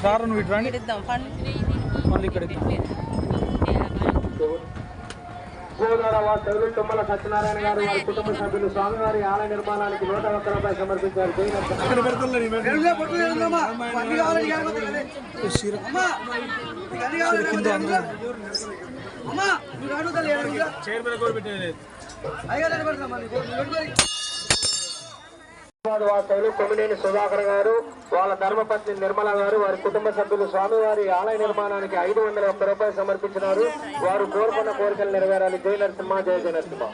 Sir నువ్వు ఇటు రండి మళ్ళీ ఇక్కడ గోదావరి తుమ్మల సత్యనారాయణ గారు వారి కుటుంబ సభ్యులు స్వామివారి ఆలయ నిర్మాణానికి 101 రూపాయలు సమర్పించారు. వాస్తవులు కొమ్మినేని సుధాకర్ గారు వాళ్ళ ధర్మపత్ని నిర్మల గారు వారి కుటుంబ సభ్యులు స్వామివారి ఆలయ నిర్మాణానికి 501 రూపాయలు సమర్పించినారు. వారు కోరుకున్న కోరికలు నెరవేరాలి. జై నరసింహ, జయ జయ నరసింహ.